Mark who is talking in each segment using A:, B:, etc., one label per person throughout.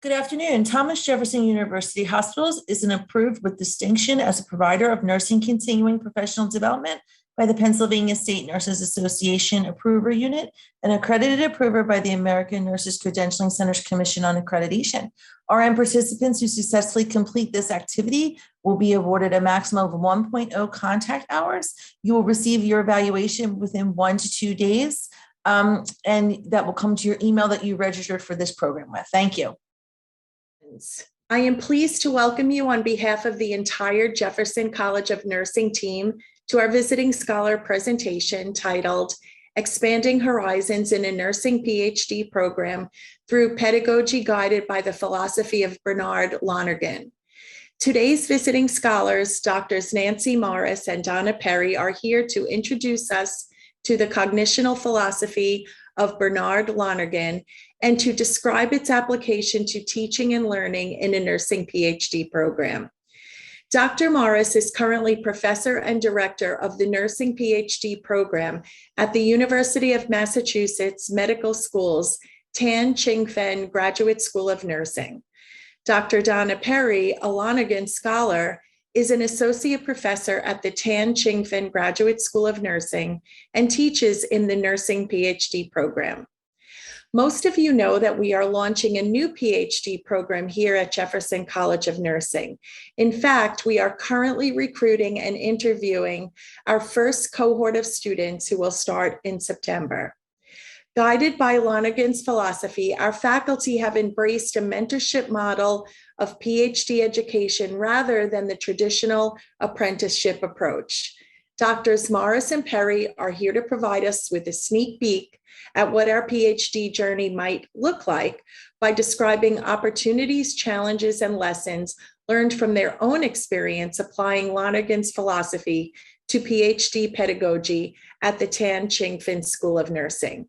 A: Good afternoon. Thomas Jefferson University Hospitals is an approved with distinction as a provider of nursing continuing professional development by the Pennsylvania State Nurses Association Approver Unit and accredited approver by the American Nurses Credentialing Centers Commission on Accreditation. RN participants who successfully complete this activity will be awarded a maximum of 1.0 contact hours. You will receive your evaluation within 1 to 2 days, and that will come to your email that you registered for this program with. Thank you.
B: I am pleased to welcome you on behalf of the entire Jefferson College of Nursing team to our visiting scholar presentation titled Expanding Horizons in a Nursing PhD Program Through Pedagogy Guided by the Philosophy of Bernard Lonergan. Today's visiting scholars, Drs. Nancy Morris and Donna Perry, are here to introduce us to the cognitional philosophy of Bernard Lonergan and to describe its application to teaching and learning in a nursing PhD program. Dr. Morris is currently professor and director of the nursing PhD program at the University of Massachusetts Medical School's Tan Chingfen Graduate School of Nursing. Dr. Donna Perry, a Lonergan scholar, is an associate professor at the Tan Chingfen Graduate School of Nursing and teaches in the nursing PhD program. Most of you know that we are launching a new PhD program here at Jefferson College of Nursing. In fact, we are currently recruiting and interviewing our first cohort of students who will start in September. Guided by Lonergan's philosophy, our faculty have embraced a mentorship model of PhD education rather than the traditional apprenticeship approach. Drs. Morris and Perry are here to provide us with a sneak peek at what our PhD journey might look like by describing opportunities, challenges, and lessons learned from their own experience applying Lonergan's philosophy to PhD pedagogy at the Tan Chingfen School of Nursing.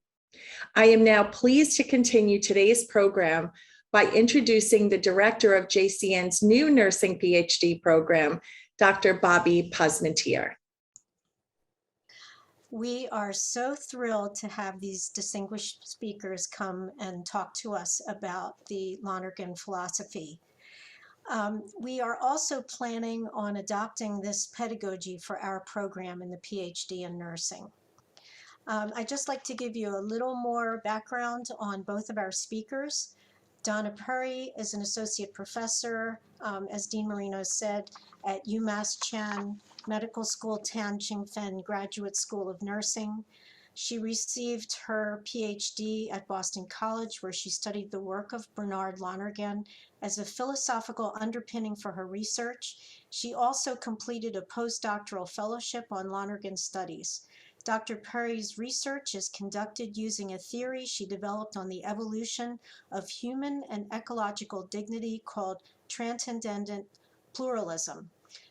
B: I am now pleased to continue today's program by introducing the director of JCN's new nursing PhD program, Dr. Bobby Posmentier.
C: We are so thrilled to have these distinguished speakers come and talk to us about the Lonergan philosophy. We are also planning on adopting this pedagogy for our program in the PhD in nursing. I'd just like to give you a little more background on both of our speakers. Donna Perry is an associate professor, as Dean Marino said, at UMass Chan Medical School, Tan Chingfen Graduate School of Nursing. She received her PhD at Boston College, where she studied the work of Bernard Lonergan as a philosophical underpinning for her research. She also completed a postdoctoral fellowship on Lonergan studies. Dr. Perry's research is conducted using a theory she developed on the evolution of human and ecological dignity called transcendental pluralism.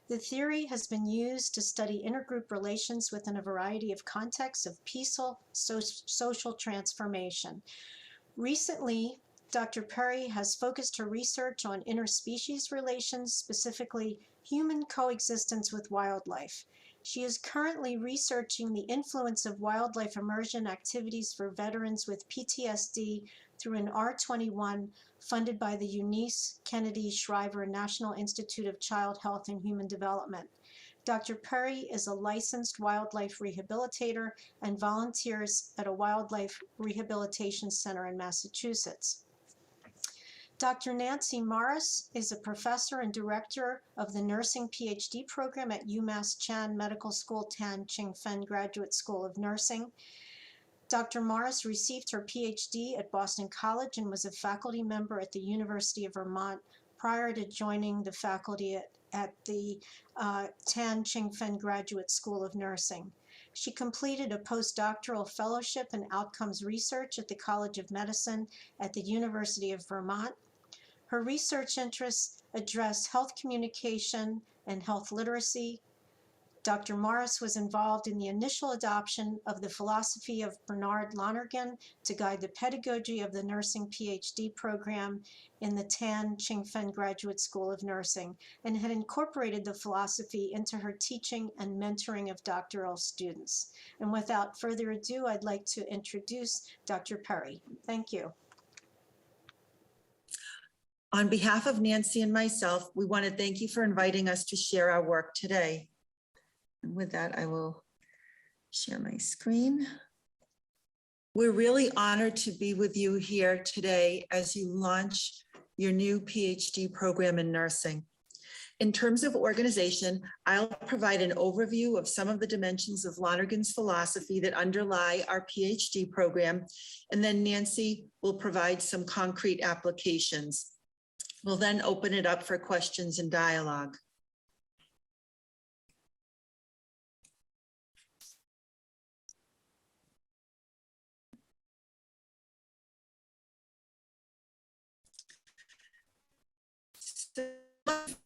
C: The theory has been used to study intergroup relations within a variety of contexts of peaceful social transformation. Recently, Dr. Perry has focused her research on interspecies relations, specifically human coexistence with wildlife. She is currently researching the influence of wildlife immersion activities for veterans with PTSD through an R21 funded by the Eunice Kennedy Shriver National Institute of Child Health and Human Development. Dr. Perry is a licensed wildlife rehabilitator and volunteers at a wildlife rehabilitation center in Massachusetts. Dr. Nancy Morris is a professor and director of the nursing PhD program at UMass Chan Medical School, Tan Chingfen Graduate School of Nursing. Dr. Morris received her PhD at Boston College and was a faculty member at the University of Vermont prior to joining the faculty at the Tan Chingfen Graduate School of Nursing. She completed a postdoctoral fellowship in outcomes research at the College of Medicine at the University of Vermont. Her research interests address health communication and health literacy. Dr. Morris was involved in the initial adoption of the philosophy of Bernard Lonergan to guide the pedagogy of the nursing PhD program in the Tan Chingfen Graduate School of Nursing, and had incorporated the philosophy into her teaching and mentoring of doctoral students. And without further ado, I'd like to introduce Dr. Perry. Thank you.
D: On behalf of Nancy and myself, we want to thank you for inviting us to share our work today. And with that, I will share my screen. We're really honored to be with you here today as you launch your new PhD program in nursing. In terms of organization, I'll provide an overview of some of the dimensions of Lonergan's philosophy that underlie our PhD program, and then Nancy will provide some concrete applications. We'll then open it up for questions and dialogue.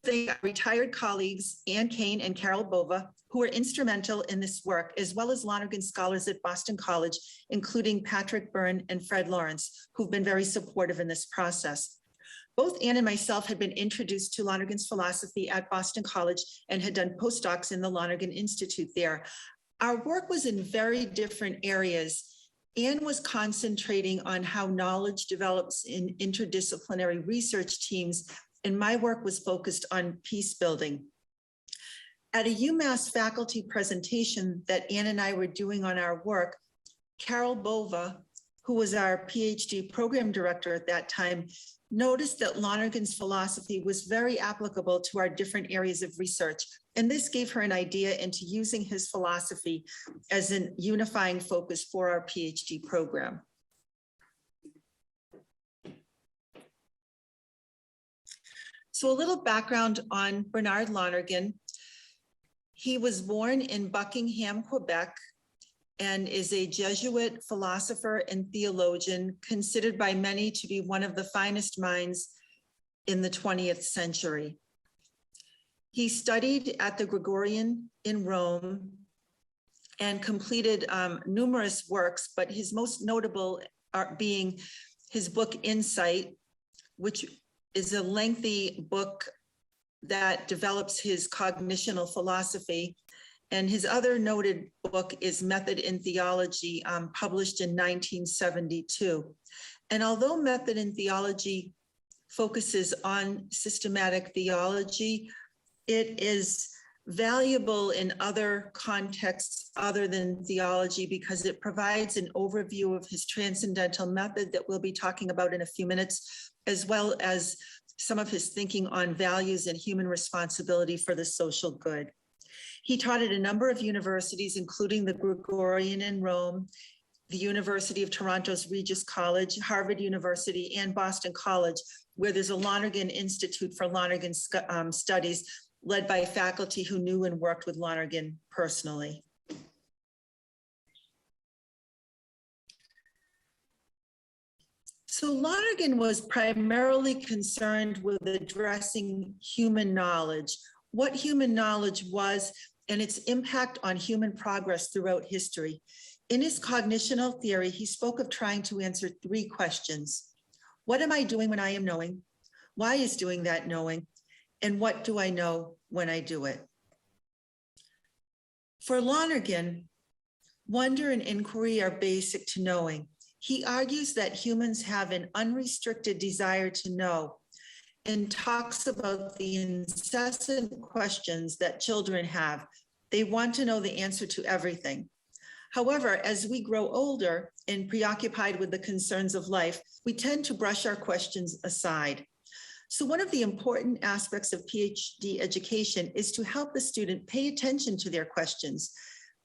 D: Thank our retired colleagues, Ann Kane and Carol Bova, who were instrumental in this work, as well as Lonergan scholars at Boston College, including Patrick Byrne and Fred Lawrence, who've been very supportive in this process. Both Ann and myself had been introduced to Lonergan's philosophy at Boston College and had done postdocs in the Lonergan Institute there. Our work was in very different areas. Ann was concentrating on how knowledge develops in interdisciplinary research teams, and my work was focused on peace building. At a UMass faculty presentation that Ann and I were doing on our work, Carol Bova, who was our PhD program director at that time, noticed that Lonergan's philosophy was very applicable to our different areas of research. And this gave her an idea into using his philosophy as a unifying focus for our PhD program. So a little background on Bernard Lonergan. He was born in Buckingham, Quebec, and is a Jesuit philosopher and theologian, considered by many to be one of the finest minds in the 20th century. He studied at the Gregorian in Rome and completed numerous works, but his most notable being his book Insight, which is a lengthy book that develops his cognitional philosophy. And his other noted book is Method in Theology, published in 1972. And although Method in Theology focuses on systematic theology, it is valuable in other contexts other than theology because it provides an overview of his transcendental method that we'll be talking about in a few minutes, as well as some of his thinking on values and human responsibility for the social good. He taught at a number of universities, including the Gregorian in Rome, the University of Toronto's Regis College, Harvard University, and Boston College, where there's a Lonergan Institute for Lonergan Studies, led by faculty who knew and worked with Lonergan personally. So Lonergan was primarily concerned with addressing human knowledge, what human knowledge was, and its impact on human progress throughout history. In his cognitional theory, he spoke of trying to answer three questions. What am I doing when I am knowing? Why is doing that knowing? And what do I know when I do it? For Lonergan, wonder and inquiry are basic to knowing. He argues that humans have an unrestricted desire to know and talks about the incessant questions that children have. They want to know the answer to everything. However, as we grow older and preoccupied with the concerns of life, we tend to brush our questions aside. So one of the important aspects of PhD education is to help the student pay attention to their questions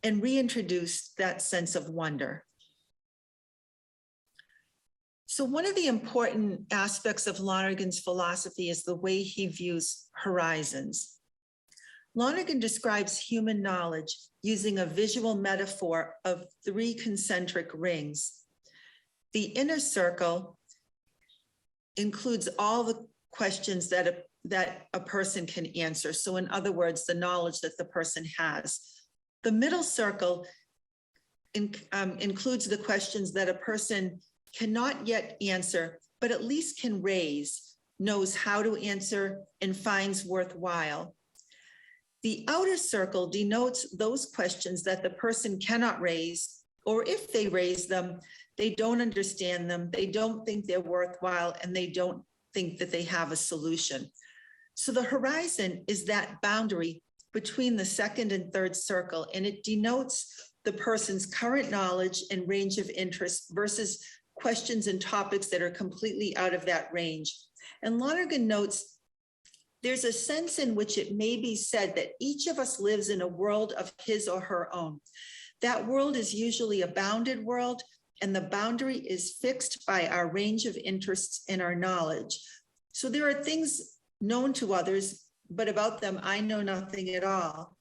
D: and reintroduce that sense of wonder. So one of the important aspects of Lonergan's philosophy is the way he views horizons. Lonergan describes human knowledge using a visual metaphor of three concentric rings. The inner circle includes all the questions that a person can answer. So in other words, the knowledge that the person has. The middle circle includes the questions that a person cannot yet answer, but at least can raise, knows how to answer, and finds worthwhile. The outer circle denotes those questions that the person cannot raise, or if they raise them, they don't understand them, they don't think they're worthwhile, and they don't think that they have a solution. So the horizon is that boundary between the second and third circle, and it denotes the person's current knowledge and range of interest versus questions and topics that are completely out of that range. And Lonergan notes, there's a sense in which it may be said that each of us lives in a world of his or her own. That world is usually a bounded world, and the boundary is fixed by our range of interests and our knowledge. So there are things known to others, but about them, I know nothing at all.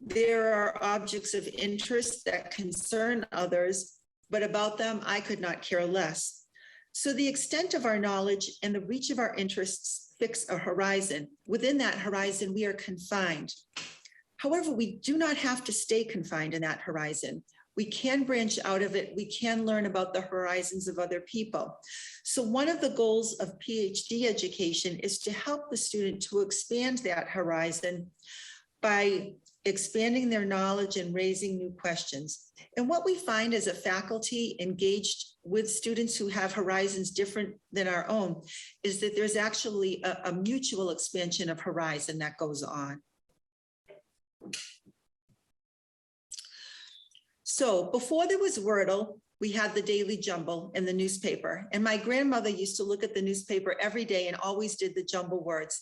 D: There are objects of interest that concern others, but about them, I could not care less. So the extent of our knowledge and the reach of our interests fix a horizon. Within that horizon, we are confined. However, we do not have to stay confined in that horizon. We can branch out of it. We can learn about the horizons of other people. So one of the goals of PhD education is to help the student to expand that horizon by expanding their knowledge and raising new questions. And what we find as a faculty engaged with students who have horizons different than our own is that there's actually a mutual expansion of horizon that goes on. So before there was Wordle, we had the daily jumble in the newspaper. And my grandmother used to look at the newspaper every day and always did the jumble words.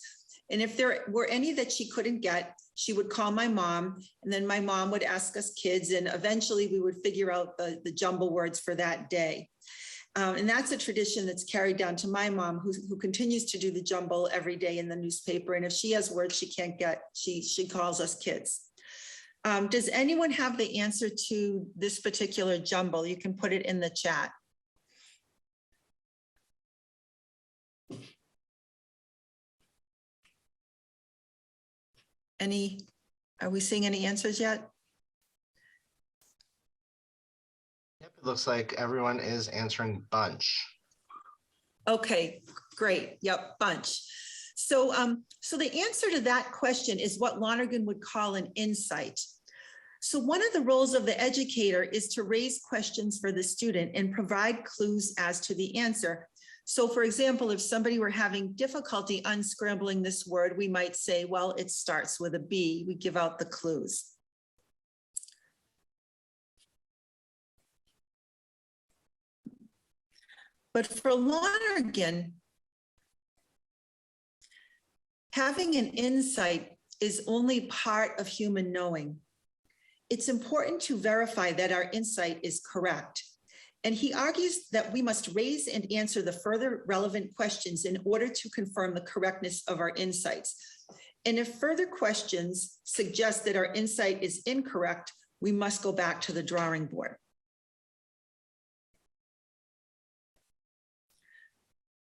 D: And if there were any that she couldn't get, she would call my mom, and then my mom would ask us kids, and eventually we would figure out the jumble words for that day. And that's a tradition that's carried down to my mom, who continues to do the jumble every day in the newspaper. And if she has words she can't get, she calls us kids. Does anyone have the answer to this particular jumble? You can put it in the chat. Are we seeing any answers yet?
E: Yep, it looks like everyone is answering bunch.
D: Okay, great. Yep, bunch. So, so the answer to that question is what Lonergan would call an insight. So one of the roles of the educator is to raise questions for the student and provide clues as to the answer. So for example, if somebody were having difficulty unscrambling this word, we might say, well, it starts with a B. We give out the clues. But for Lonergan, having an insight is only part of human knowing. It's important to verify that our insight is correct. And he argues that we must raise and answer the further relevant questions in order to confirm the correctness of our insights. And if further questions suggest that our insight is incorrect, we must go back to the drawing board.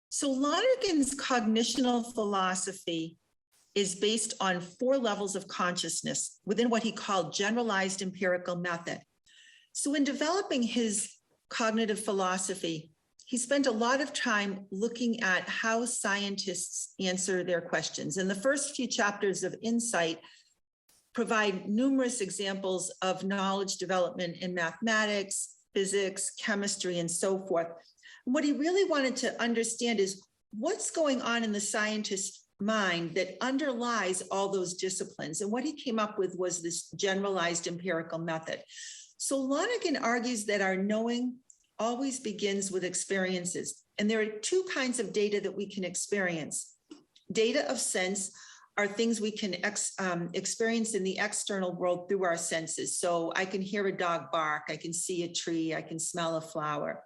D: So Lonergan's cognitional philosophy is based on 4 levels of consciousness within what he called generalized empirical method. So in developing his cognitive philosophy, he spent a lot of time looking at how scientists answer their questions. And the first few chapters of Insight provide numerous examples of knowledge development in mathematics, physics, chemistry, and so forth. And what he really wanted to understand is what's going on in the scientist's mind that underlies all those disciplines. And what he came up with was this generalized empirical method. So Lonergan argues that our knowing always begins with experiences. And there are 2 kinds of data that we can experience. Data of sense are things we can experience in the external world through our senses. So I can hear a dog bark, I can see a tree, I can smell a flower.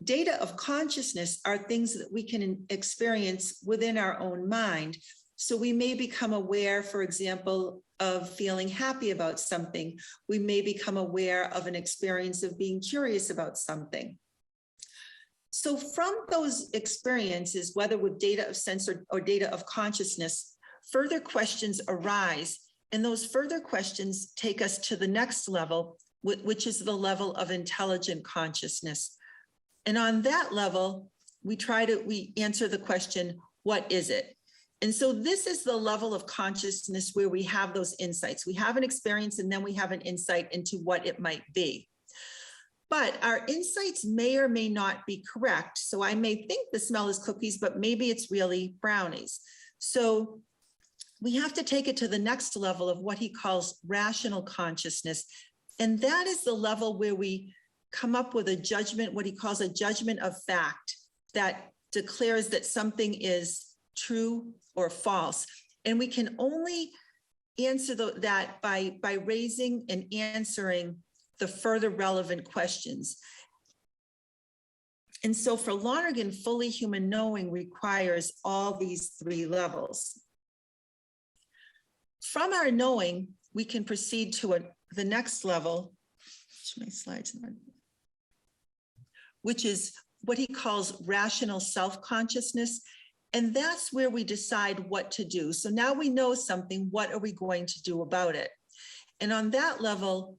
D: Data of consciousness are things that we can experience within our own mind. So we may become aware, for example, of feeling happy about something. We may become aware of an experience of being curious about something. So from those experiences, whether with data of sense or data of consciousness, further questions arise. And those further questions take us to the next level, which is the level of intelligent consciousness. And on that level, we answer the question, what is it? And so this is the level of consciousness where we have those insights. We have an experience and then we have an insight into what it might be. But our insights may or may not be correct. So I may think the smell is cookies, but maybe it's really brownies. So we have to take it to the next level of what he calls rational consciousness. And that is the level where we come up with a judgment, what he calls a judgment of fact, that declares that something is true or false. And we can only answer that by raising and answering the further relevant questions. And so for Lonergan, fully human knowing requires all these three levels. From our knowing, we can proceed to the next level, which is what he calls rational self-consciousness. And that's where we decide what to do. So now we know something, what are we going to do about it? And on that level,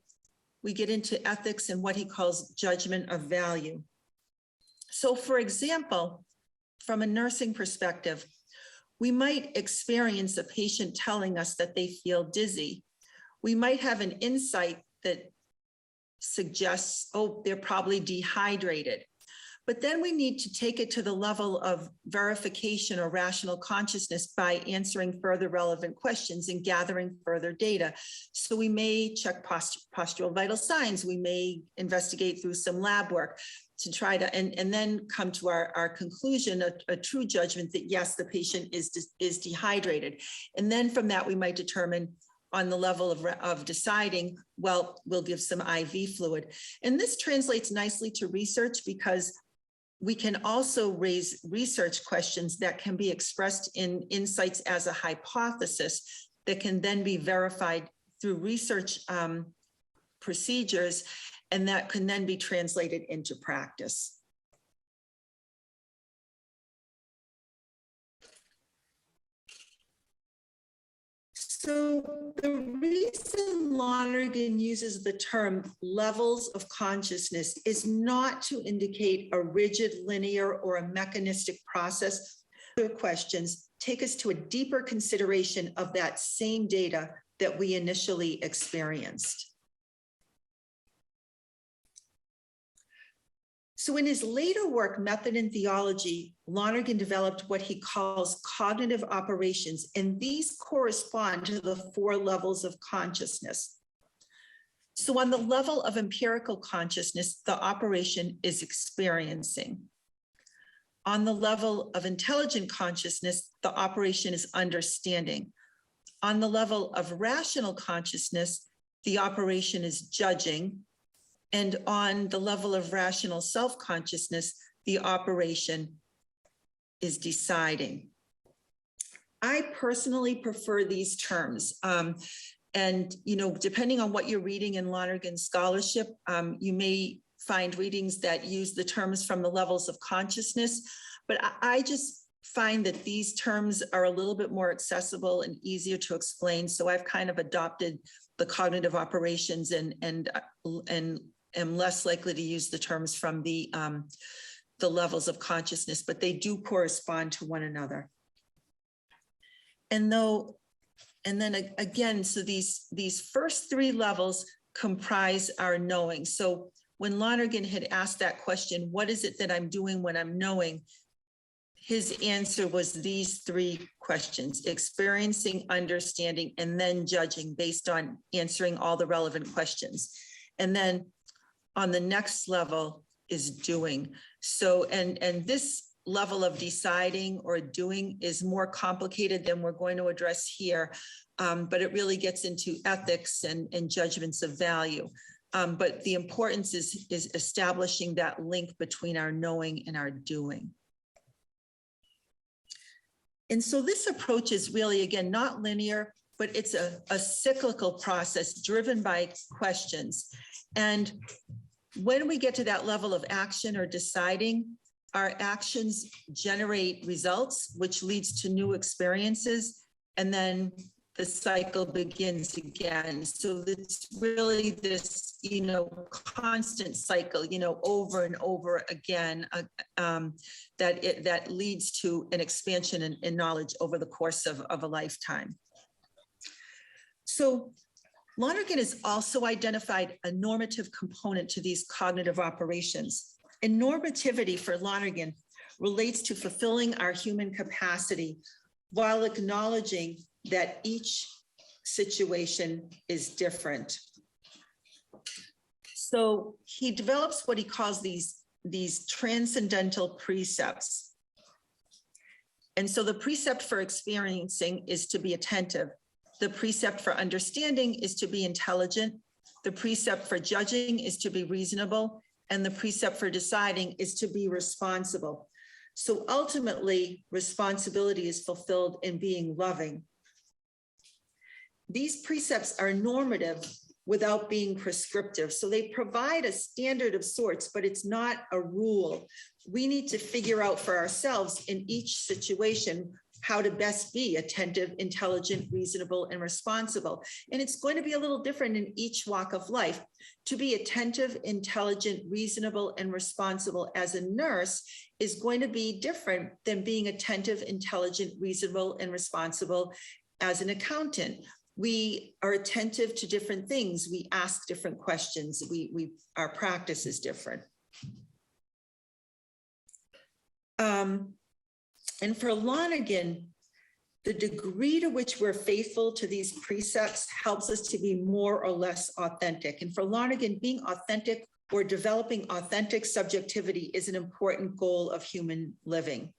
D: we get into ethics and what he calls judgment of value. So for example, from a nursing perspective, we might experience a patient telling us that they feel dizzy. We might have an insight that suggests, oh, they're probably dehydrated. But then we need to take it to the level of verification or rational consciousness by answering further relevant questions and gathering further data. So we may check postural vital signs. We may investigate through some lab work to try to, and then come to our conclusion, a true judgment that yes, the patient is dehydrated. And then from that, we might determine on the level of deciding, well, we'll give some IV fluid. And this translates nicely to research because we can also raise research questions that can be expressed in insights as a hypothesis that can then be verified through research procedures, and that can then be translated into practice. So the reason Lonergan uses the term levels of consciousness is not to indicate a rigid, linear, or a mechanistic process. Other questions take us to a deeper consideration of that same data that we initially experienced. So in his later work, Method and Theology, Lonergan developed what he calls cognitive operations, and these correspond to the four levels of consciousness. So on the level of empirical consciousness, the operation is experiencing. On the level of intelligent consciousness, the operation is understanding. On the level of rational consciousness, the operation is judging. And on the level of rational self-consciousness, the operation is deciding. I personally prefer these terms. And, depending on what you're reading in Lonergan scholarship, you may find readings that use the terms from the levels of consciousness, but I just find that these terms are a little bit more accessible and easier to explain. So I've kind of adopted the cognitive operations and am less likely to use the terms from the levels of consciousness, but they do correspond to one another. And then again, so these first three levels comprise our knowing. So when Lonergan had asked that question, what is it that I'm doing when I'm knowing? His answer was these three questions: experiencing, understanding, and then judging based on answering all the relevant questions. And then on the next level is doing. So, and this level of deciding or doing is more complicated than we're going to address here, but it really gets into ethics and judgments of value. But the importance is establishing that link between our knowing and our doing. And so this approach is really, again, not linear, but it's a cyclical process driven by questions. And when we get to that level of action or deciding, our actions generate results, which leads to new experiences, and then the cycle begins again. So it's really this, constant cycle, over and over again, that leads to an expansion in knowledge over the course of a lifetime. So Lonergan has also identified a normative component to these cognitive operations. And normativity for Lonergan relates to fulfilling our human capacity while acknowledging that each situation is different. So he develops what he calls these transcendental precepts. And so the precept for experiencing is to be attentive. The precept for understanding is to be intelligent. The precept for judging is to be reasonable. And the precept for deciding is to be responsible. So ultimately, responsibility is fulfilled in being loving. These precepts are normative without being prescriptive. So they provide a standard of sorts, but it's not a rule. We need to figure out for ourselves in each situation how to best be attentive, intelligent, reasonable, and responsible. And it's going to be a little different in each walk of life. To be attentive, intelligent, reasonable, and responsible as a nurse is going to be different than being attentive, intelligent, reasonable, and responsible as an accountant. We are attentive to different things. We ask different questions. Our practice is different. And for Lonergan, the degree to which we're faithful to these precepts helps us to be more or less authentic. And for Lonergan, being authentic or developing authentic subjectivity is an important goal of human living.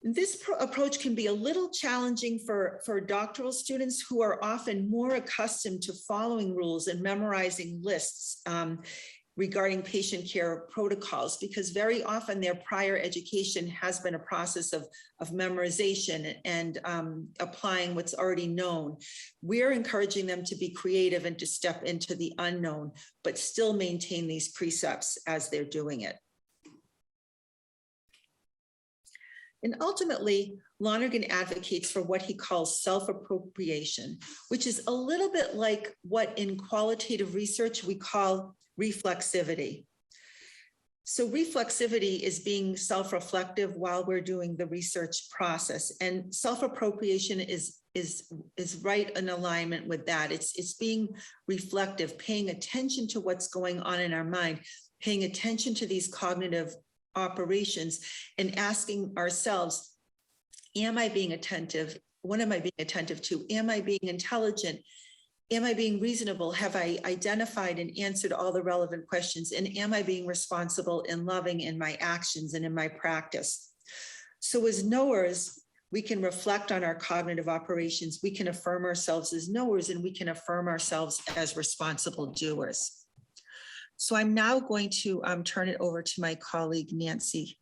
D: This approach can be a little challenging for doctoral students who are often more accustomed to following rules and memorizing lists regarding patient care protocols, because very often their prior education has been a process of memorization and applying what's already known. We're encouraging them to be creative and to step into the unknown, but still maintain these precepts as they're doing it. And ultimately, Lonergan advocates for what he calls self-appropriation, which is a little bit like what in qualitative research we call reflexivity. So reflexivity is being self-reflective while we're doing the research process, and self-appropriation is right in alignment with that. It's being reflective, paying attention to what's going on in our mind, paying attention to these cognitive operations and asking ourselves, am I being attentive? What am I being attentive to? Am I being intelligent? Am I being reasonable? Have I identified and answered all the relevant questions? And am I being responsible and loving in my actions and in my practice? So as knowers, we can reflect on our cognitive operations. We can affirm ourselves as knowers, and we can affirm ourselves as responsible doers. So I'm now going to turn it over to my colleague, Nancy.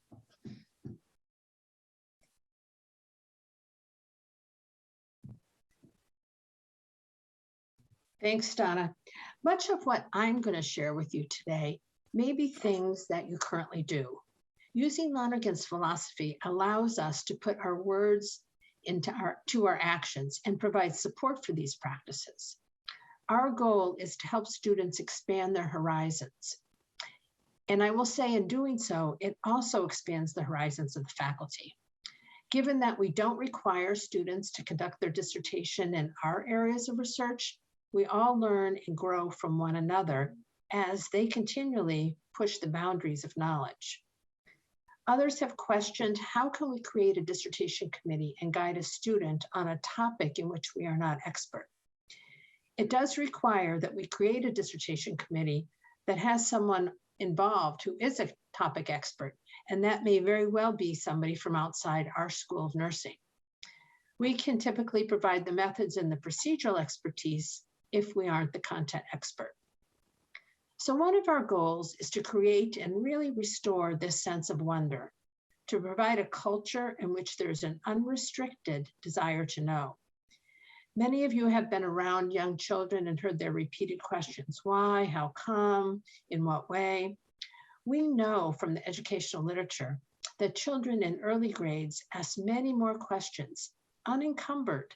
F: Thanks, Donna. Much of what I'm going to share with you today may be things that you currently do. Using Lonergan's philosophy allows us to put our words into our actions and provide support for these practices. Our goal is to help students expand their horizons. And I will say in doing so, it also expands the horizons of the faculty. Given that we don't require students to conduct their dissertation in our areas of research, we all learn and grow from one another as they continually push the boundaries of knowledge. Others have questioned, how can we create a dissertation committee and guide a student on a topic in which we are not expert? It does require that we create a dissertation committee that has someone involved who is a topic expert, and that may very well be somebody from outside our School of Nursing. We can typically provide the methods and the procedural expertise if we aren't the content expert. So one of our goals is to create and really restore this sense of wonder, to provide a culture in which there's an unrestricted desire to know. Many of you have been around young children and heard their repeated questions. Why, how come, in what way? We know from the educational literature that children in early grades ask many more questions, unencumbered,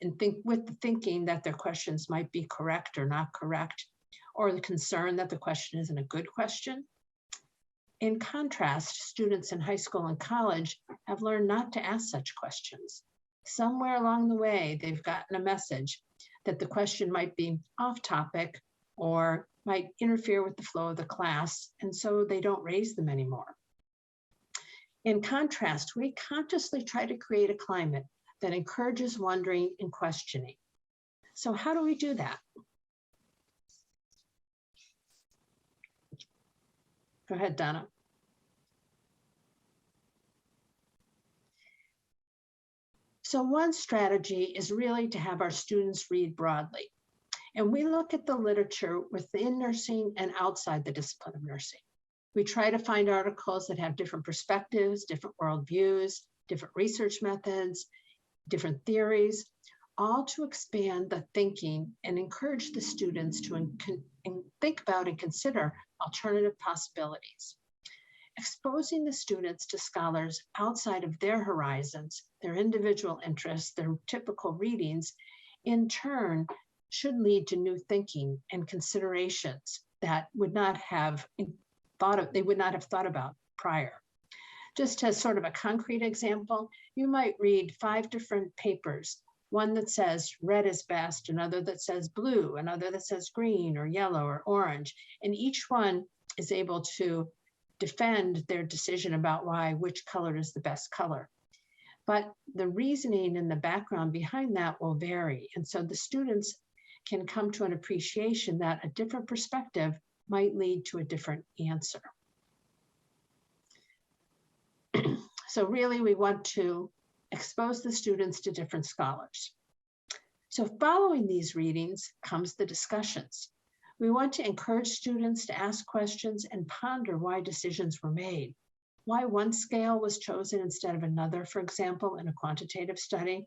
F: and with the thinking that their questions might be correct or not correct, or the concern that the question isn't a good question. In contrast, students in high school and college have learned not to ask such questions. Somewhere along the way, they've gotten a message that the question might be off topic or might interfere with the flow of the class, and so they don't raise them anymore. In contrast, we consciously try to create a climate that encourages wondering and questioning. So how do we do that? Go ahead, Donna. So one strategy is really to have our students read broadly. And we look at the literature within nursing and outside the discipline of nursing. We try to find articles that have different perspectives, different worldviews, different research methods, different theories, all to expand the thinking and encourage the students to think about and consider alternative possibilities. Exposing the students to scholars outside of their horizons, their individual interests, their typical readings, in turn should lead to new thinking and considerations that would not have they would not have thought about prior. Just as sort of a concrete example, you might read 5 different papers, one that says red is best, another that says blue, another that says green or yellow or orange, and each one is able to defend their decision about which color is the best color. But the reasoning and the background behind that will vary. And so the students can come to an appreciation that a different perspective might lead to a different answer. So really, we want to expose the students to different scholars. So following these readings comes the discussions. We want to encourage students to ask questions and ponder why decisions were made, why one scale was chosen instead of another, for example, in a quantitative study,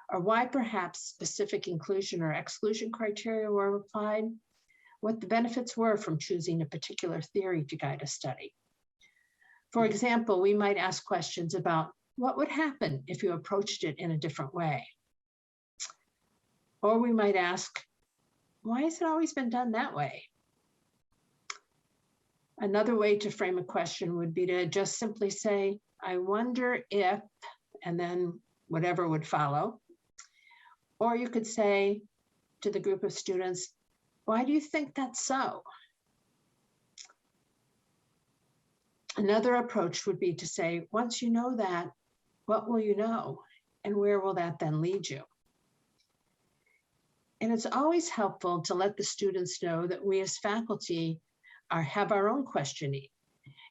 F: or why perhaps specific inclusion or exclusion criteria were applied, what the benefits were from choosing a particular theory to guide a study. For example, we might ask questions about what would happen if you approached it in a different way. Or we might ask, why has it always been done that way? Another way to frame a question would be to just simply say, I wonder if, and then whatever would follow. Or you could say to the group of students, why do you think that's so? Another approach would be to say, once you know that, what will you know? And where will that then lead you? And it's always helpful to let the students know that we as faculty have our own questioning.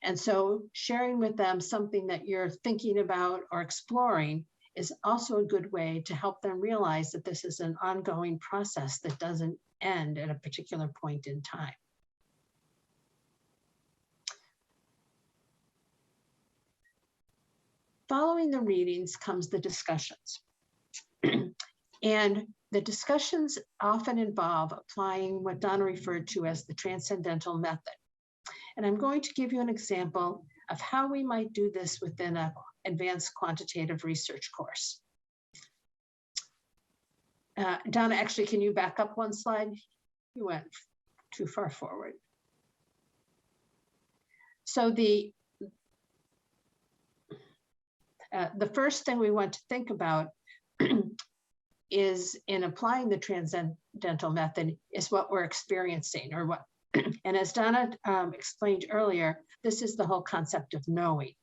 F: And so sharing with them something that you're thinking about or exploring is also a good way to help them realize that this is an ongoing process that doesn't end at a particular point in time. Following the readings comes the discussions. And the discussions often involve applying what Donna referred to as the transcendental method. And I'm going to give you an example of how we might do this within an advanced quantitative research course. Donna, actually, can you back up one slide? You went too far forward. So the first thing we want to think about is in applying the transcendental method is what we're experiencing or what, and as Donna explained earlier, this is the whole concept of knowing.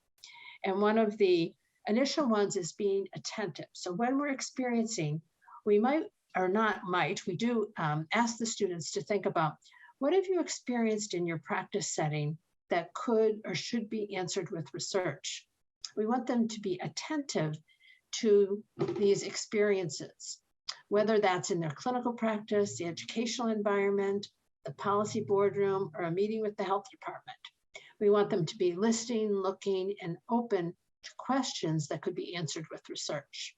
F: And one of the initial ones is being attentive. So when we're experiencing, we might or not might, we do ask the students to think about what have you experienced in your practice setting that could or should be answered with research. We want them to be attentive to these experiences, whether that's in their clinical practice, the educational environment, the policy boardroom, or a meeting with the health department. We want them to be listening, looking, and open to questions that could be answered with research.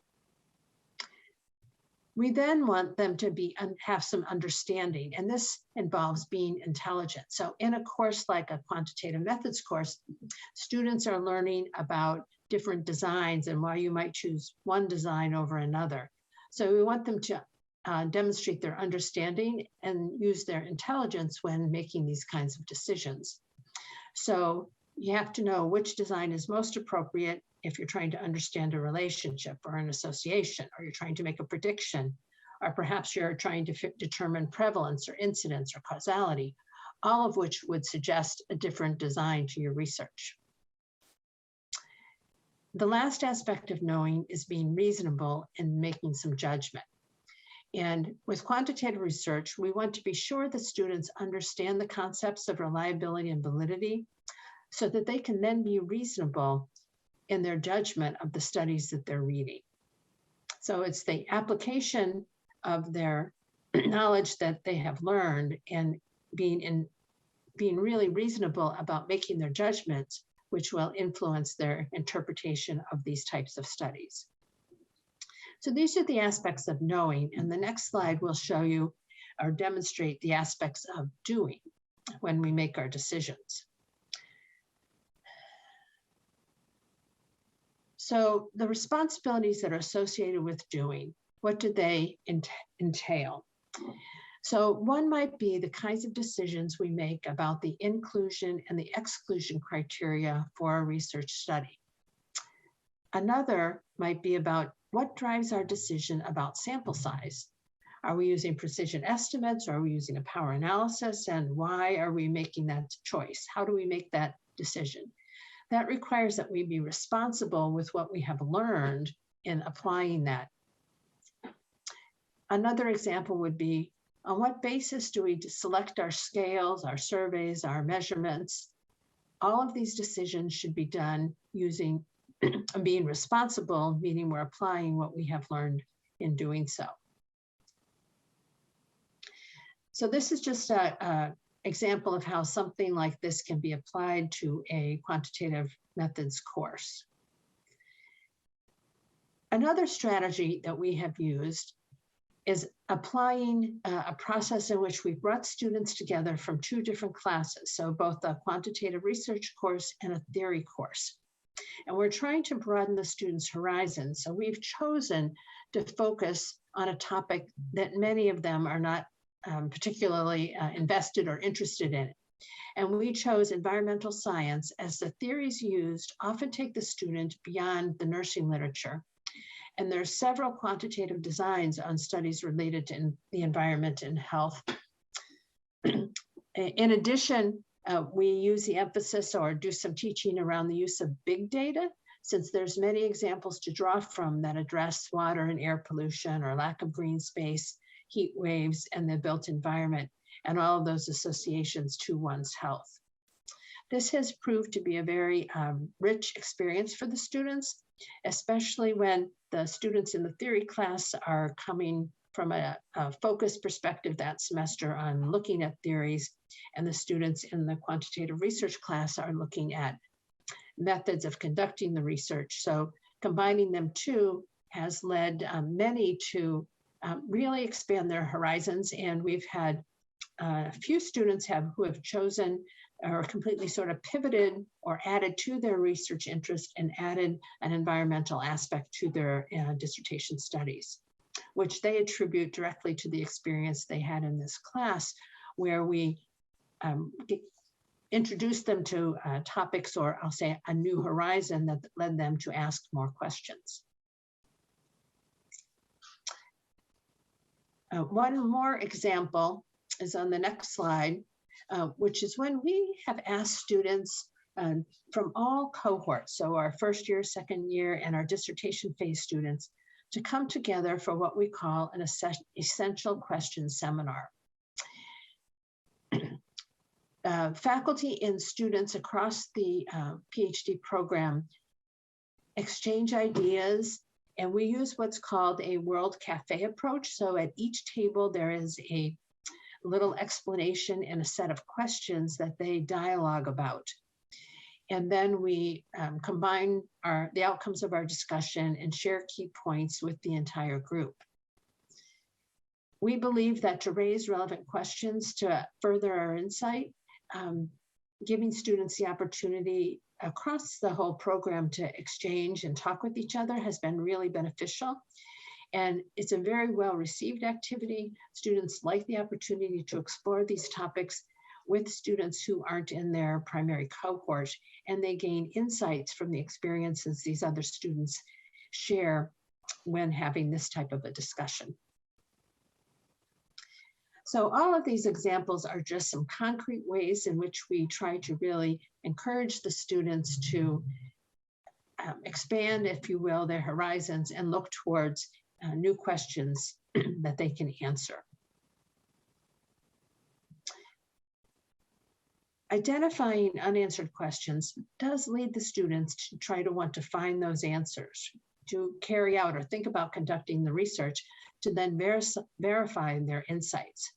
F: We then want them to have some understanding, and this involves being intelligent. So in a course like a quantitative methods course, students are learning about different designs and why you might choose one design over another. So we want them to demonstrate their understanding and use their intelligence when making these kinds of decisions. So you have to know which design is most appropriate if you're trying to understand a relationship or an association, or you're trying to make a prediction, or perhaps you're trying to determine prevalence or incidence or causality, all of which would suggest a different design to your research. The last aspect of knowing is being reasonable and making some judgment. And with quantitative research, we want to be sure that students understand the concepts of reliability and validity so that they can then be reasonable in their judgment of the studies that they're reading. So it's the application of their knowledge that they have learned and being really reasonable about making their judgments, which will influence their interpretation of these types of studies. So these are the aspects of knowing, and the next slide will show you or demonstrate the aspects of doing when we make our decisions. So the responsibilities that are associated with doing, what do they entail? So one might be the kinds of decisions we make about the inclusion and the exclusion criteria for a research study. Another might be about what drives our decision about sample size. Are we using precision estimates, or are we using a power analysis, and why are we making that choice? How do we make that decision? That requires that we be responsible with what we have learned in applying that. Another example would be, on what basis do we select our scales, our surveys, our measurements? All of these decisions should be done using being responsible, meaning we're applying what we have learned in doing so. So this is just an example of how something like this can be applied to a quantitative methods course. Another strategy that we have used is applying a process in which we brought students together from two different classes, so both a quantitative research course and a theory course. And we're trying to broaden the students' horizon. So we've chosen to focus on a topic that many of them are not particularly invested or interested in. And we chose environmental science, as the theories used often take the student beyond the nursing literature. And there are several quantitative designs on studies related to the environment and health. In addition, we use the emphasis or do some teaching around the use of big data, since there's many examples to draw from that address water and air pollution or lack of green space, heat waves, and the built environment, and all of those associations to one's health. This has proved to be a very rich experience for the students, especially when the students in the theory class are coming from a focused perspective that semester on looking at theories, and the students in the quantitative research class are looking at methods of conducting the research. So combining them two has led many to really expand their horizons, and we've had a few students who have chosen or completely sort of pivoted or added to their research interest and added an environmental aspect to their dissertation studies, which they attribute directly to the experience they had in this class, where we introduced them to topics, or I'll say a new horizon that led them to ask more questions. One more example is on the next slide, which is when we have asked students from all cohorts, so our first year, second year, and our dissertation phase students, to come together for what we call an essential questions seminar. Faculty and students across the PhD program exchange ideas, and we use what's called a World Cafe approach. So at each table, there is a little explanation and a set of questions that they dialogue about. And then we combine the outcomes of our discussion and share key points with the entire group. We believe that to raise relevant questions to further our insight, giving students the opportunity across the whole program to exchange and talk with each other has been really beneficial. And it's a very well-received activity. Students like the opportunity to explore these topics with students who aren't in their primary cohort, and they gain insights from the experiences these other students share when having this type of a discussion. So all of these examples are just some concrete ways in which we try to really encourage the students to expand, if you will, their horizons and look towards new questions that they can answer. Identifying unanswered questions does lead the students to try to want to find those answers, to carry out or think about conducting the research, to then verify their insights.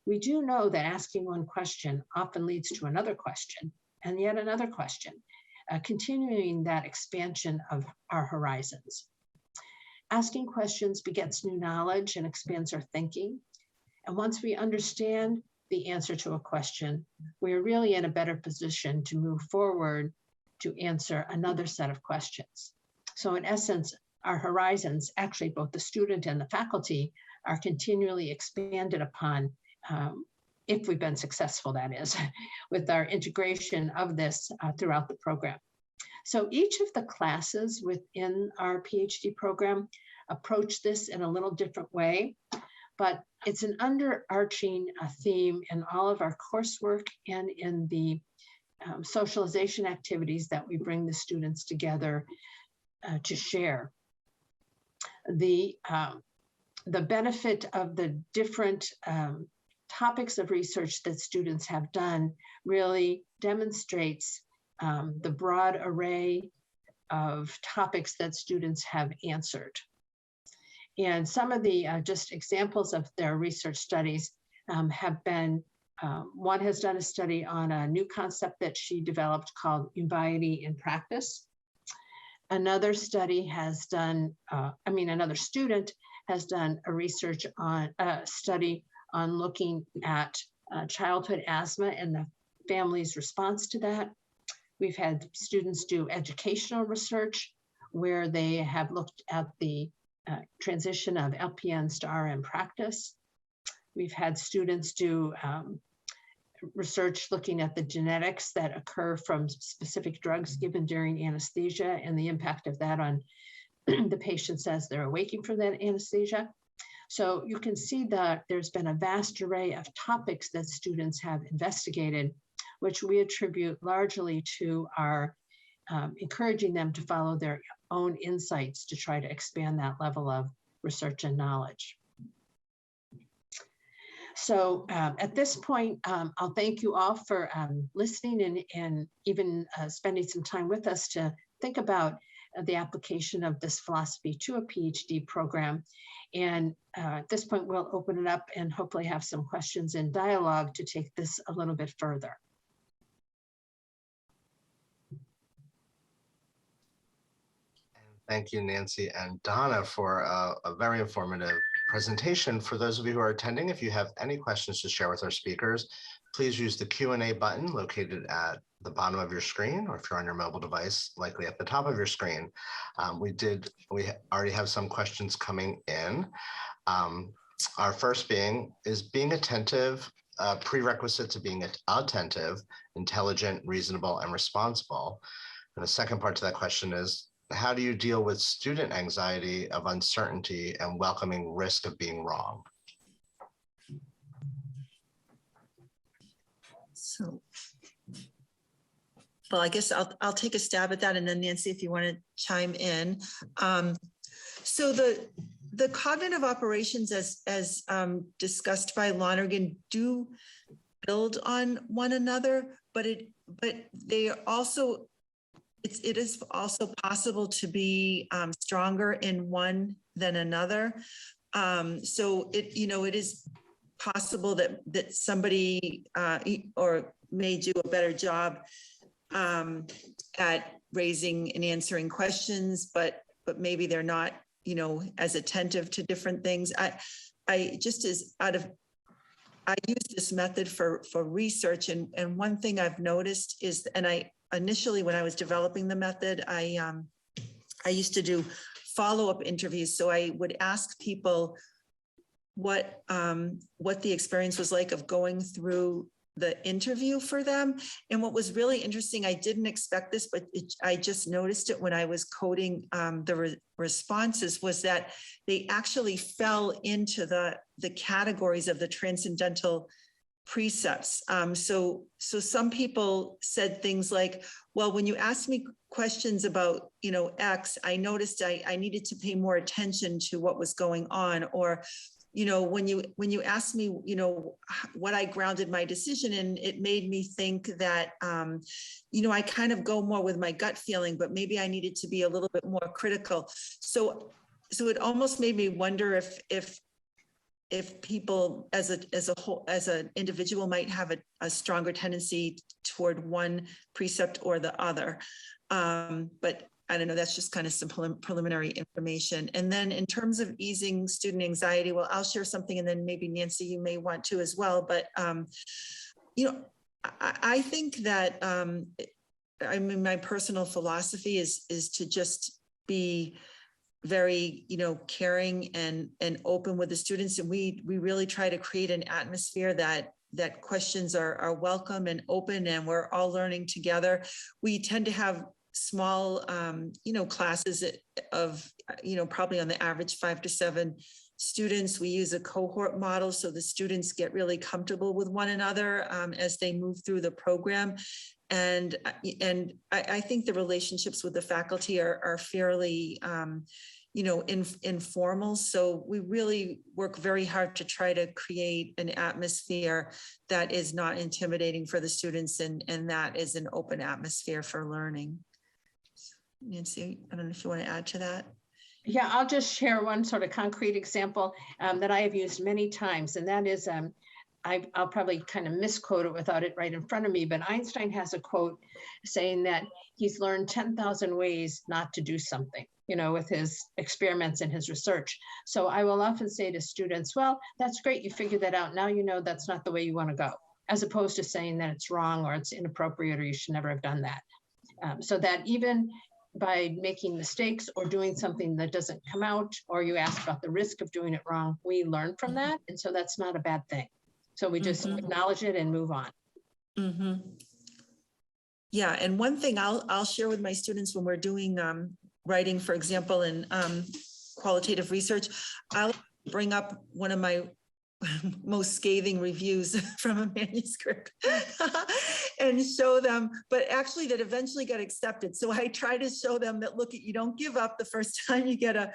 F: We do know that asking one question often leads to another question and yet another question, continuing that expansion of our horizons. Asking questions begets new knowledge and expands our thinking. And once we understand the answer to a question, we're really in a better position to move forward to answer another set of questions. So in essence, our horizons, actually both the student and the faculty, are continually expanded upon if we've been successful, that is, with our integration of this throughout the program. So each of the classes within our PhD program approach this in a little different way, but it's an underarching theme in all of our coursework and in the socialization activities that we bring the students together to share. The benefit of the different topics of research that students have done really demonstrates the broad array of topics that students have answered. And some of the just examples of their research studies have been, one has done a study on a new concept that she developed called Ubiety in Practice. Another study has done, another student has done a research on a study on looking at childhood asthma and the family's response to that. We've had students do educational research where they have looked at the transition of LPNs to RN practice. We've had students do research looking at the genetics that occur from specific drugs given during anesthesia and the impact of that on the patients as they're awaking from that anesthesia. So you can see that there's been a vast array of topics that students have investigated, which we attribute largely to our encouraging them to follow their own insights to try to expand that level of research and knowledge. So at this point, I'll thank you all for listening and even spending some time with us to think about the application of this philosophy to a PhD program. And at this point, we'll open it up and hopefully have some questions and dialogue to take this a little bit further.
E: Thank you, Nancy and Donna, for a very informative presentation. For those of you who are attending, if you have any questions to share with our speakers, please use the Q&A button located at the bottom of your screen, or if you're on your mobile device, likely at the top of your screen. We already have some questions coming in. Our first is being attentive a prerequisite to being attentive, intelligent, reasonable, and responsible? And the second part to that question is, how do you deal with student anxiety of uncertainty and welcoming risk of being wrong?
D: So, well, I guess I'll take a stab at that, and then Nancy, if you want to chime in. So the cognitive operations, as discussed by Lonergan, do build on one another, but they are also. It is also possible to be stronger in one than another. So it is possible that somebody or may do a better job at raising and answering questions, but maybe they're not, as attentive to different things. I use this method for research, and one thing I've noticed is, initially, when I was developing the method, I used to do follow-up interviews. So I would ask people what the experience was like of going through the interview for them. And what was really interesting, I didn't expect this, but I just noticed it when I was coding the responses, was that they actually fell into the categories of the transcendental precepts. So some people said things like, well, when you asked me questions about, X, I noticed I needed to pay more attention to what was going on. Or, when you asked me, what I grounded my decision in, it made me think that, I kind of go more with my gut feeling, but maybe I needed to be a little bit more critical. So it almost made me wonder if people as a whole, as an individual, might have a stronger tendency toward one precept or the other. But I don't know, that's just kind of some preliminary information. And then in terms of easing student anxiety, well, I'll share something, and then maybe Nancy, you may want to as well. But, I think that, my personal philosophy is to just be very, caring and open with the students. And we really try to create an atmosphere that questions are welcome and open, and we're all learning together. We tend to have small, classes of, probably on the average 5 to 7 students. We use a cohort model, so the students get really comfortable with one another as they move through the program. And I think the relationships with the faculty are fairly, informal. So we really work very hard to try to create an atmosphere that is not intimidating for the students, and that is an open atmosphere for learning. Nancy, I don't know if you want to add to that.
F: Yeah, I'll just share one sort of concrete example that I have used many times, and that is, I'll probably kind of misquote it without it right in front of me, but Einstein has a quote saying that he's learned 10,000 ways not to do something, with his experiments and his research. So I will often say to students, well, that's great, you figured that out. Now you know that's not the way you want to go, as opposed to saying that it's wrong or it's inappropriate or you should never have done that. So that even by making mistakes or doing something that doesn't come out, or you ask about the risk of doing it wrong, we learn from that. And so that's not a bad thing. So we just acknowledge it and move on.
D: Mm-hmm. Yeah, and one thing I'll share with my students when we're doing writing, for example, in qualitative research, I'll bring up one of my most scathing reviews from a manuscript and show them, but actually that eventually got accepted. So I try to show them that, look, you don't give up the first time you get a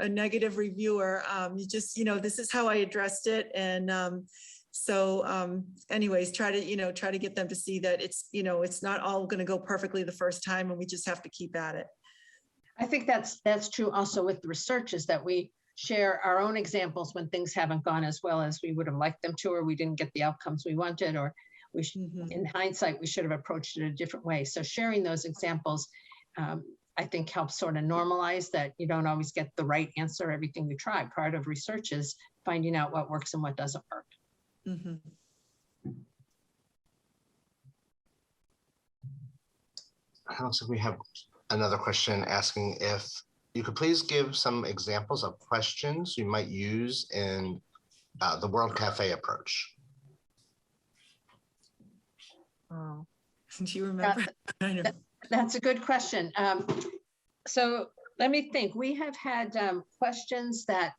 D: negative reviewer. You just, this is how I addressed it. And anyways, try to get them to see that it's not all going to go perfectly the first time, and we just have to keep at it.
F: I think that's true also with the research, is that we share our own examples when things haven't gone as well as we would have liked them to, or we didn't get the outcomes we wanted, or we in hindsight, we should have approached it a different way. So sharing those examples, I think helps sort of normalize that you don't always get the right answer, everything you try. Part of research is finding out what works and what doesn't work.
E: Mm-hmm. I also, we have another question asking if you could please give some examples of questions you might use in the World Cafe approach.
D: Oh, do you remember?
F: That's a good question. So let me think. We have had questions that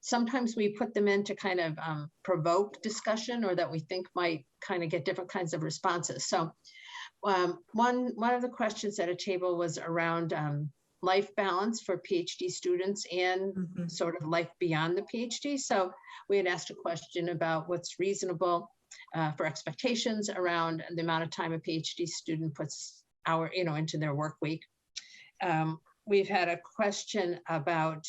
F: sometimes we put them in to kind of provoke discussion, or that we think might kind of get different kinds of responses. So one of the questions at a table was around life balance for PhD students and sort of life beyond the PhD. So we had asked a question about what's reasonable for expectations around the amount of time a PhD student puts into their work week. We've had a question about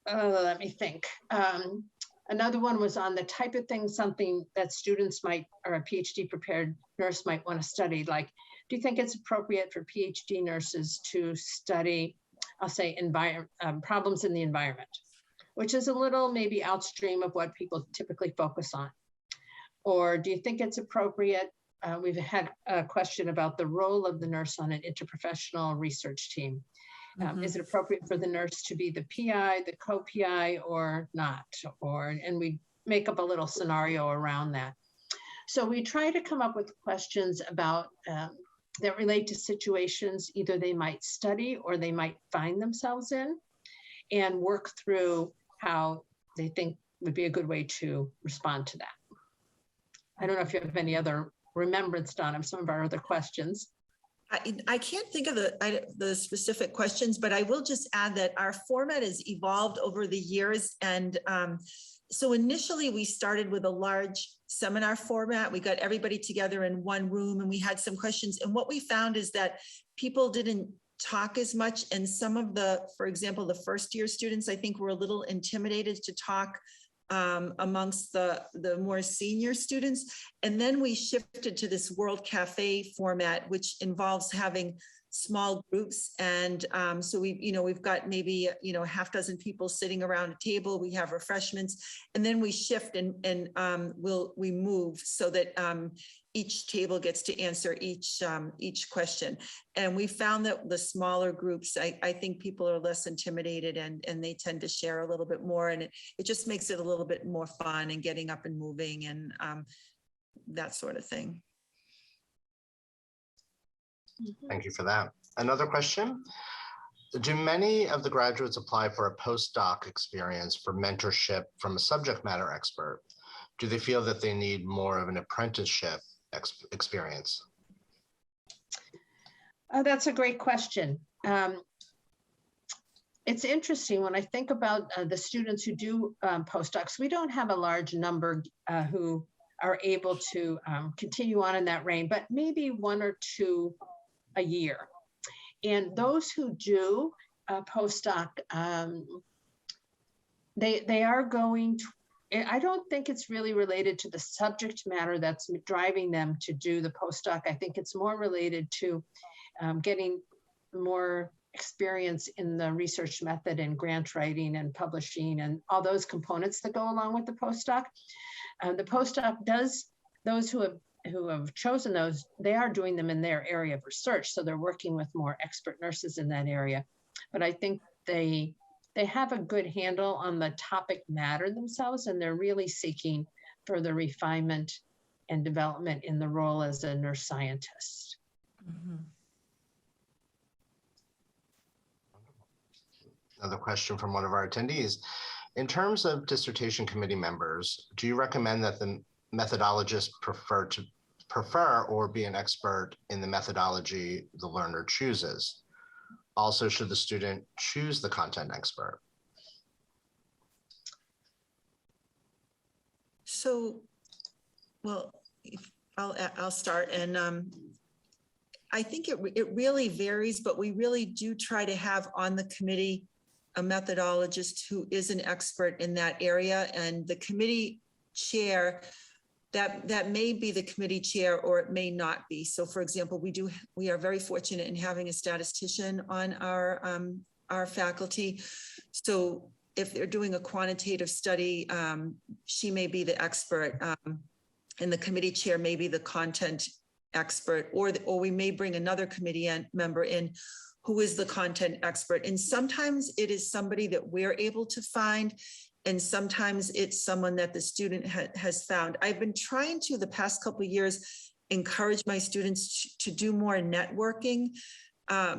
F: let me think. Another one was on the type of thing, something that students might, or a PhD prepared nurse might want to study. Like, do you think it's appropriate for PhD nurses to study, I'll say, problems in the environment, which is a little maybe outstream of what people typically focus on? Or do you think it's appropriate? We've had a question about the role of the nurse on an interprofessional research team. Is it appropriate for the nurse to be the PI, the co-PI, or not? And we make up a little scenario around that. So we try to come up with questions about that relate to situations either they might study or they might find themselves in, and work through how they think would be a good way to respond to that. I don't know if you have any other remembrance, Donna, of some of our other questions.
D: I can't think of the specific questions, but I will just add that our format has evolved over the years. And so initially we started with a large seminar format. We got everybody together in one room and we had some questions. And what we found is that people didn't talk as much. And some of for example, the first year students, I think were a little intimidated to talk amongst the more senior students. And then we shifted to this World Cafe format, which involves having small groups. And so we've got maybe, a half dozen people sitting around a table, we have refreshments, and then we shift and we move so that each table gets to answer each question. And we found that the smaller groups, I think people are less intimidated and they tend to share a little bit more, and it just makes it a little bit more fun and getting up and moving and that sort of thing.
E: Thank you for that. Another question. Do many of the graduates apply for a postdoc experience for mentorship from a subject matter expert? Do they feel that they need more of an apprenticeship experience?
F: That's a great question. It's interesting when I think about the students who do postdocs. We don't have a large number who are able to continue on in that reign, but maybe one or two a year. And those who do postdoc, they are going to, I don't think it's really related to the subject matter that's driving them to do the postdoc. I think it's more related to getting more experience in the research method and grant writing and publishing and all those components that go along with the postdoc. The postdoc does, those who have chosen those, they are doing them in their area of research. So they're working with more expert nurses in that area. But I think they have a good handle on the topic matter themselves, and they're really seeking further refinement and development in the role as a nurse scientist.
A: Mm-hmm.
E: Another question from one of our attendees. In terms of dissertation committee members, do you recommend that the methodologist prefer or be an expert in the methodology the learner chooses? Also, should the student choose the content expert?
D: So, well, I'll start. And I think it really varies, but we really do try to have on the committee a methodologist who is an expert in that area, and the committee chair, that may be the committee chair or it may not be. So for example, we are very fortunate in having a statistician on our faculty. So if they're doing a quantitative study, she may be the expert, and the committee chair may be the content expert, or we may bring another committee member in who is the content expert. And sometimes it is somebody that we're able to find, and sometimes it's someone that the student has found. I've been trying to, the past couple of years, encourage my students to do more networking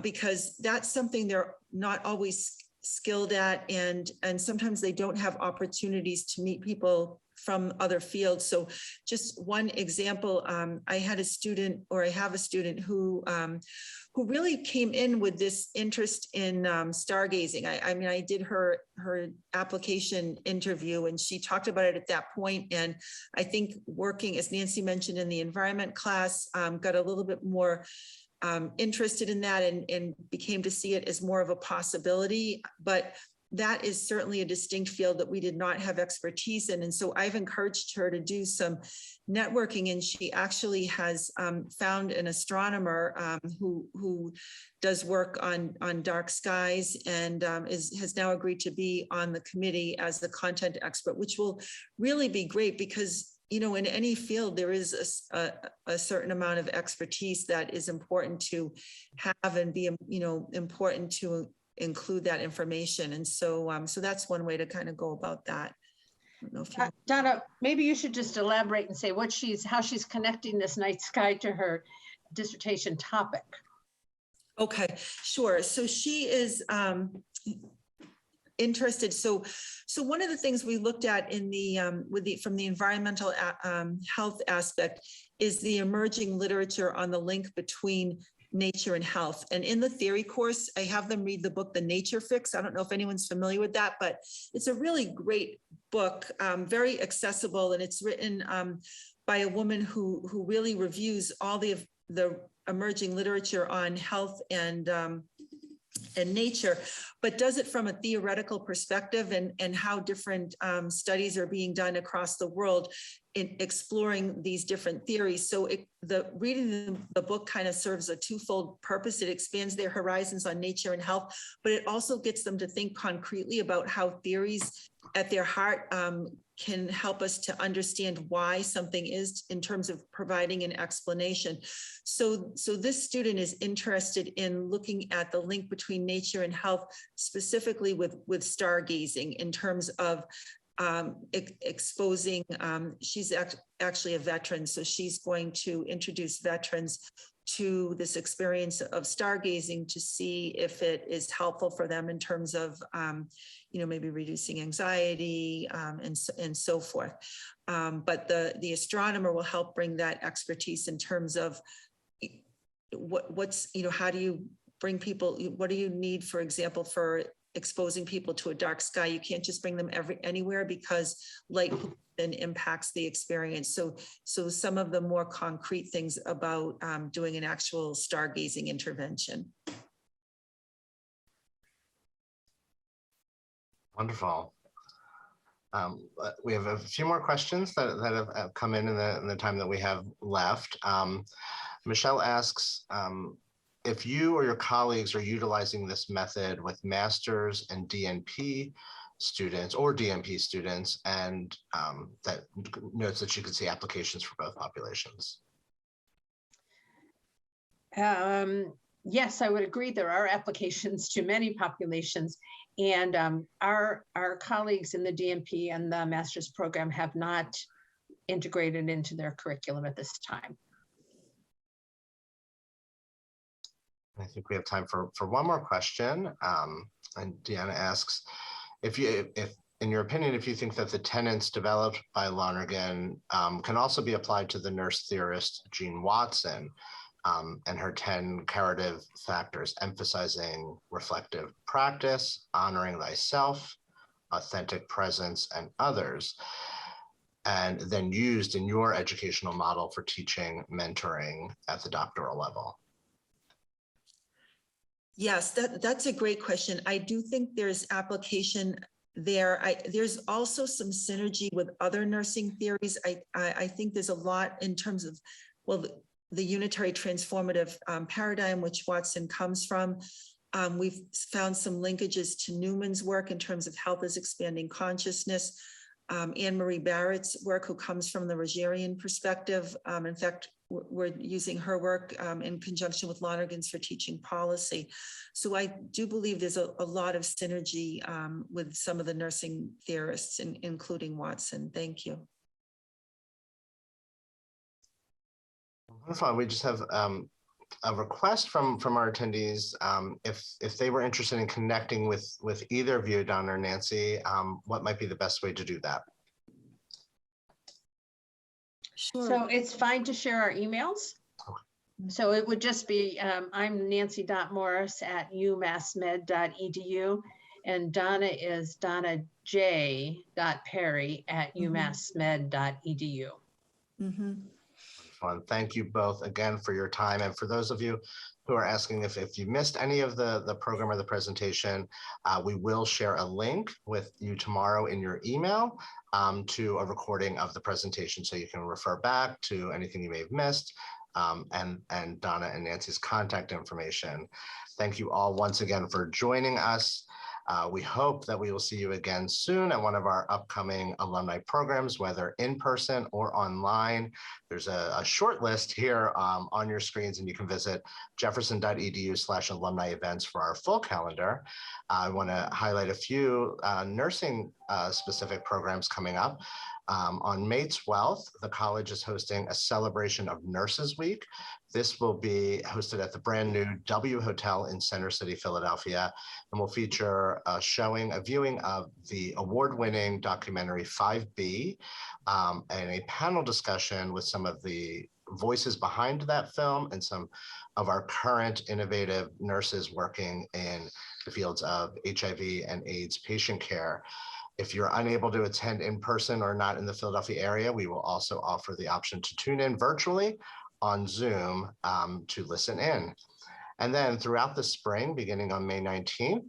D: because that's something they're not always skilled at, and sometimes they don't have opportunities to meet people from other fields. So just one example, I had a student, or I have a student who really came in with this interest in stargazing. I mean, I did her application interview and she talked about it at that point. And I think working, as Nancy mentioned, in the environment class, got a little bit more interested in that and became to see it as more of a possibility. But that is certainly a distinct field that we did not have expertise in. And so I've encouraged her to do some networking, and she actually has found an astronomer who does work on dark skies and has now agreed to be on the committee as the content expert, which will really be great because, you know, in any field, there is a certain amount of expertise that is important to have and be, you know, important to include that information. And so, so that's one way to kind of go about that. I don't know if you
F: Donna, maybe you should just elaborate and say how she's connecting this night sky to her dissertation topic.
D: Okay, sure. So she is interested. So one of the things we looked at in the from the environmental health aspect is the emerging literature on the link between nature and health. And in the theory course, I have them read the book, The Nature Fix. I don't know if anyone's familiar with that, but it's a really great book, very accessible, and it's written by a woman who really reviews all the emerging literature on health and nature, but does it from a theoretical perspective and how different studies are being done across the world in exploring these different theories. So reading the book kind of serves a twofold purpose. It expands their horizons on nature and health, but it also gets them to think concretely about how theories at their heart can help us to understand why something is in terms of providing an explanation. So this student is interested in looking at the link between nature and health, specifically with stargazing in terms of exposing, she's actually a veteran, so she's going to introduce veterans to this experience of stargazing to see if it is helpful for them in terms of, maybe reducing anxiety and so forth. But the astronomer will help bring that expertise in terms of what's, how do you bring people, what do you need, for example, for exposing people to a dark sky? You can't just bring them anywhere because light then impacts the experience. So some of the more concrete things about doing an actual stargazing intervention.
E: Wonderful. We have a few more questions that have come in the time that we have left. Michelle asks, if you or your colleagues are utilizing this method with master's and DNP students and that notes that you can see applications for both populations.
F: Yes, I would agree. There are applications to many populations, and our colleagues in the DNP and the master's program have not integrated into their curriculum at this time.
E: I think we have time for one more question. And Deanna asks, if in your opinion, if you think that the tenets developed by Lonergan can also be applied to the nurse theorist Jean Watson and her 10 curative factors, emphasizing reflective practice, honoring thyself, authentic presence, and others, and then used in your educational model for teaching, mentoring at the doctoral level?
D: Yes, that's a great question. I do think there's application there. There's also some synergy with other nursing theories. I think there's a lot in terms of, well, the unitary transformative paradigm, which Watson comes from. We've found some linkages to Newman's work in terms of health as expanding consciousness. Anne-Marie Barrett's work, who comes from the Rogerian perspective. In fact, we're using her work in conjunction with Lonergans for teaching policy. So I do believe there's a lot of synergy with some of the nursing theorists, including Watson. Thank you.
E: Wonderful. We just have a request from our attendees. If they were interested in connecting with either of you, Donna or Nancy, what might be the best way to do that?
C: Sure.
F: So it's fine to share our emails. So it would just be, I'm nancy.morris@umassmed.edu, and Donna is donnaj.perry@umassmed.edu.
D: Mm-hmm.
E: Fun. Thank you both again for your time. And for those of you who are asking if you missed any of the program or the presentation, we will share a link with you tomorrow in your email to a recording of the presentation, so you can refer back to anything you may have missed, and Donna and Nancy's contact information. Thank you all once again for joining us. We hope that we will see you again soon at one of our upcoming alumni programs, whether in person or online. There's a short list here on your screens, and you can visit jefferson.edu/alumni events for our full calendar. I want to highlight a few nursing specific programs coming up. On May 12th, the college is hosting a celebration of Nurses Week. This will be hosted at the brand new W Hotel in Center City, Philadelphia, and will feature a viewing of the award-winning documentary 5B, and a panel discussion with some of the voices behind that film and some of our current innovative nurses working in the fields of HIV and AIDS patient care. If you're unable to attend in person or not in the Philadelphia area, we will also offer the option to tune in virtually on Zoom to listen in. And then throughout the spring, beginning on May 19th,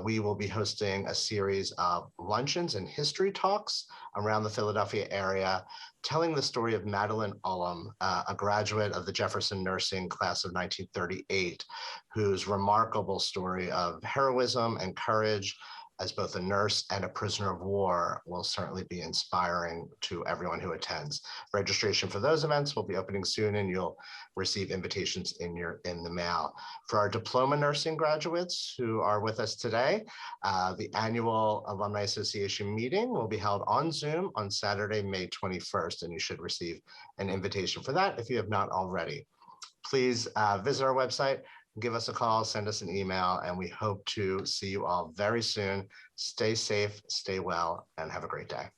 E: we will be hosting a series of luncheons and history talks around the Philadelphia area, telling the story of Madeline Ullum, a graduate of the Jefferson nursing class of 1938, whose remarkable story of heroism and courage as both a nurse and a prisoner of war will certainly be inspiring to everyone who attends. Registration for those events will be opening soon, and you'll receive invitations in the mail. For our diploma nursing graduates who are with us today, the annual Alumni Association meeting will be held on Zoom on Saturday, May 21st, and you should receive an invitation for that if you have not already. Please visit our website, give us a call, send us an email, and we hope to see you all very soon. Stay safe, stay well, and have a great day.